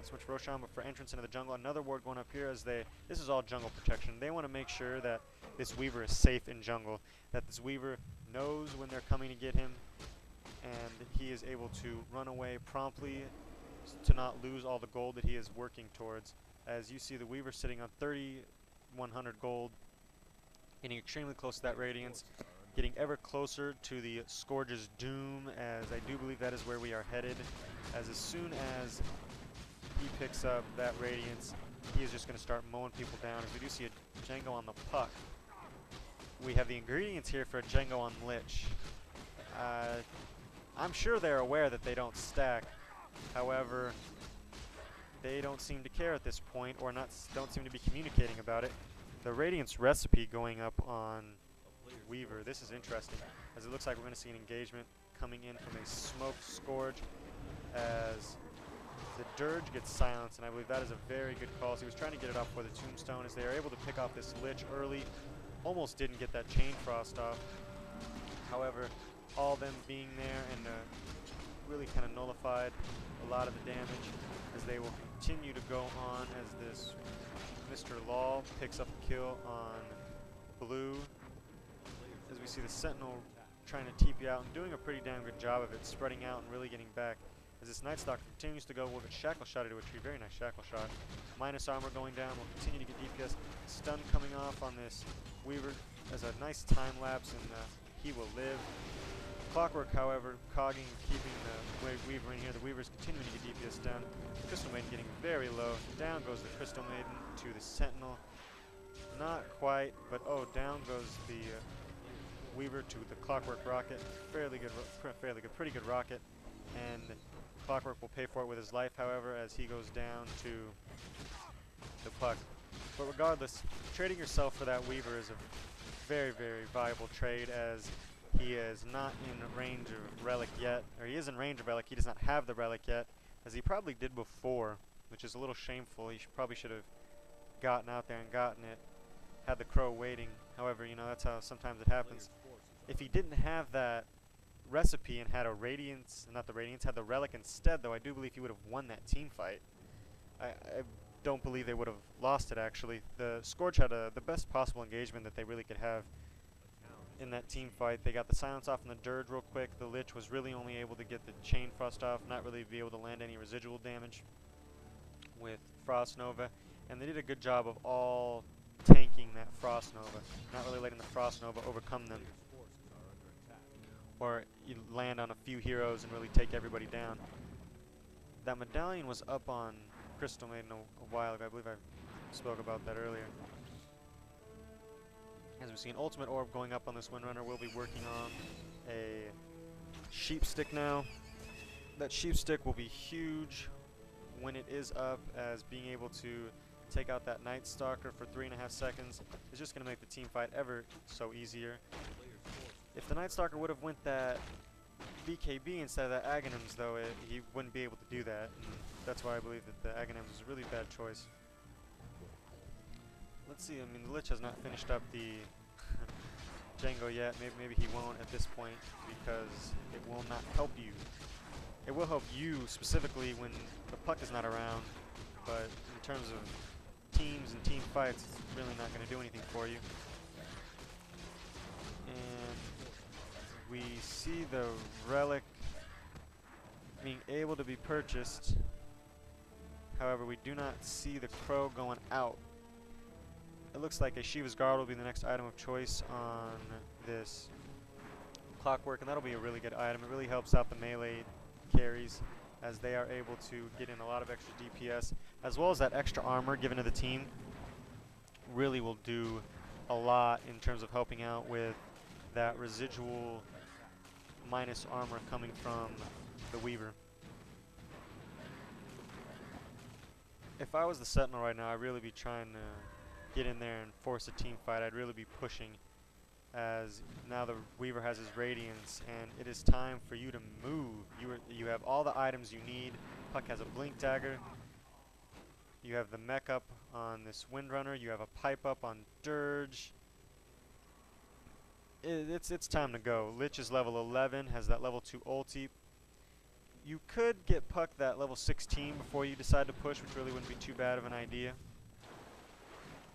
so much for Roshan, but for entrance into the jungle. Another ward going up here as this is all jungle protection. They want to make sure that this Weaver is safe in jungle, that this Weaver knows when they're coming to get him, and he is able to run away promptly to not lose all the gold that he is working towards. As you see the Weaver sitting on 3,100 gold, getting extremely close to that Radiance, getting ever closer to the Scourge's doom, as I do believe that is where we are headed. As soon as he picks up that Radiance, he is just going to start mowing people down. As we do see a Django on the puck, we have the ingredients here for a Django on Lich. I'm sure they're aware that they don't stack. However, they don't seem to care at this point, or don't seem to be communicating about it. The Radiance recipe going up on Weaver. This is interesting, as it looks like we're going to see an engagement coming in from a smoked Scourge, as the Dirge gets silenced, and I believe that is a very good call. So he was trying to get it off for the Tombstone, as they are able to pick off this Lich early. Almost didn't get that Chain Frost off. However, all them being there and really kind of nullified a lot of the damage, as they will continue to go on as this Mr. Law picks up a kill on Blue. As we see the Sentinel trying to TP out and doing a pretty damn good job of it, spreading out and really getting back. As this Night Stalker continues to go with a Shackle Shot into a tree, very nice Shackle Shot. Minus armor going down, will continue to get DPS. Stun coming off on this Weaver as a nice time lapse, and he will live. Clockwork, however, cogging, keeping the Weaver in here. The Weaver's continuing to get DPS down. Crystal Maiden getting very low. Down goes the Crystal Maiden to the Sentinel. Not quite, but oh, down goes the Weaver to the Clockwork Rocket. Pretty good rocket. And Clockwork will pay for it with his life, however, as he goes down to the puck. But regardless, trading yourself for that Weaver is a very, very viable trade, as he is not in range of Relic yet. Or he is in range of Relic, he does not have the Relic yet, as he probably did before, which is a little shameful. He probably should have gotten out there and gotten it, had the Crow waiting. However, you know, that's how sometimes it happens. If he didn't have that recipe and had a Radiance, not the Radiance, had the Relic instead, though, I do believe he would have won that team fight. I don't believe they would have lost it, actually. The Scourge had the best possible engagement that they really could have in that team fight. They got the silence off on the Dirge real quick. The Lich was really only able to get the Chain Frost off, not really be able to land any residual damage with Frost Nova. And they did a good job of all tanking that Frost Nova, not really letting the Frost Nova overcome them, or you land on a few heroes and really take everybody down. That medallion was up on Crystal Maiden a while ago. I believe I spoke about that earlier. As we see an ultimate orb going up on this Windrunner, we'll be working on a Sheep Stick now. That Sheep Stick will be huge when it is up, as being able to take out that Night Stalker for 3.5 seconds is just going to make the team fight ever so easier. If the Night Stalker would have went that BKB instead of that Aghanims, though, he wouldn't be able to do that. And that's why I believe that the Aghanims is a really bad choice. Let's see, I mean, the Lich has not finished up the Django yet. Maybe he won't at this point, because it will not help you. It will help you specifically when the puck is not around, but in terms of teams and team fights, it's really not going to do anything for you. And we see the Relic being able to be purchased. However, we do not see the Crow going out. It looks like a Shiva's Guard will be the next item of choice on this Clockwork, and that'll be a really good item. It really helps out the melee carries, as they are able to get in a lot of extra DPS, as well as that extra armor given to the team. Really will do a lot in terms of helping out with that residual minus armor coming from the Weaver. If I was the Sentinel right now, I'd really be trying to get in there and force a team fight. I'd really be pushing, as now the Weaver has his Radiance, and it is time for you to move. You have all the items you need. Puck has a Blink Dagger. You have the mech up on this Windrunner. You have a pipe up on Dirge. It's time to go. Lich is level 11, has that level 2 ulti. You could get Puck that level 16 before you decide to push, which really wouldn't be too bad of an idea.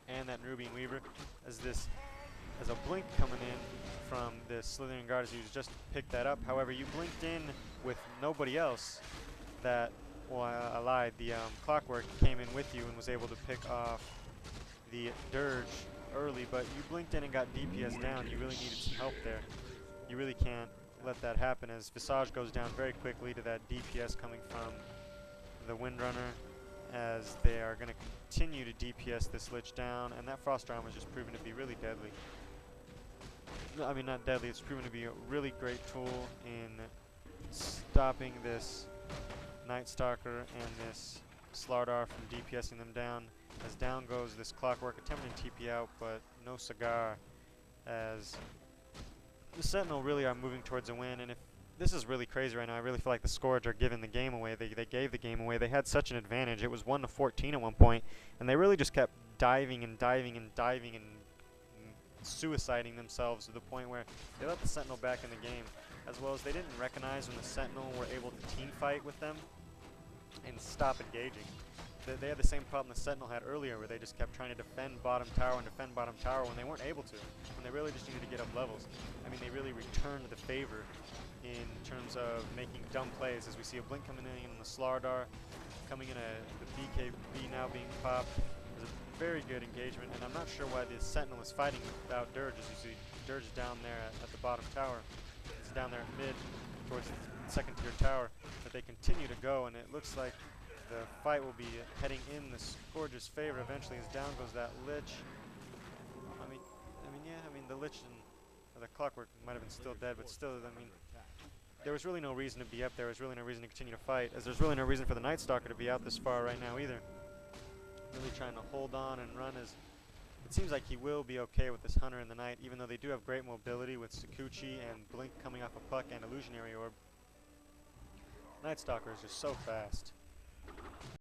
And that Nerubian Weaver, as a blink coming in from the Slithering Guard as you just picked that up. However, you blinked in with nobody else. That, well, I lied. The Clockwork came in with you and was able to pick off the Dirge early, but you blinked in and got DPS down. You really needed some help there. You really can't let that happen as Visage goes down very quickly to that DPS coming from the Windrunner, as they are going to continue to DPS this Lich down, and that Frost Armor is just proven to be really deadly. No, I mean, not deadly, it's proven to be a really great tool in stopping this Night Stalker and this Slardar from DPSing them down. As down goes this Clockwork, attempting to TP out, but no cigar, as the Sentinel really are moving towards a win. And if this is really crazy right now, I really feel like the Scourge are giving the game away. They gave the game away. They had such an advantage. It was 1-14 at one point, and they really just kept diving and diving and diving and suiciding themselves to the point where they let the Sentinel back in the game, as well as they didn't recognize when the Sentinel were able to team fight with them and stop engaging. They had the same problem the Sentinel had earlier, where they just kept trying to defend bottom tower and defend bottom tower when they weren't able to, when they really just needed to get up levels. I mean, they really returned the favor in terms of making dumb plays, as we see a blink coming in on the Slardar, coming in the BKB now being popped. It was a very good engagement, and I'm not sure why the Sentinel is fighting without Dirge. As you see, Dirge is down there at the bottom tower. It's down there at mid, towards the second tier tower, but they continue to go, and it looks like the fight will be heading in the Scourge's favor eventually, as down goes that Lich. I mean, the Lich and the Clockwork might have been still dead, but still, I mean, there was really no reason to be up there. There was really no reason to continue to fight, as there's really no reason for the Night Stalker to be out this far right now either. Really trying to hold on and run, as it seems like he will be okay with this Hunter in the night, even though they do have great mobility with Sakuchi and Blink coming off a Puck and Illusionary Orb. Night Stalker is just so fast.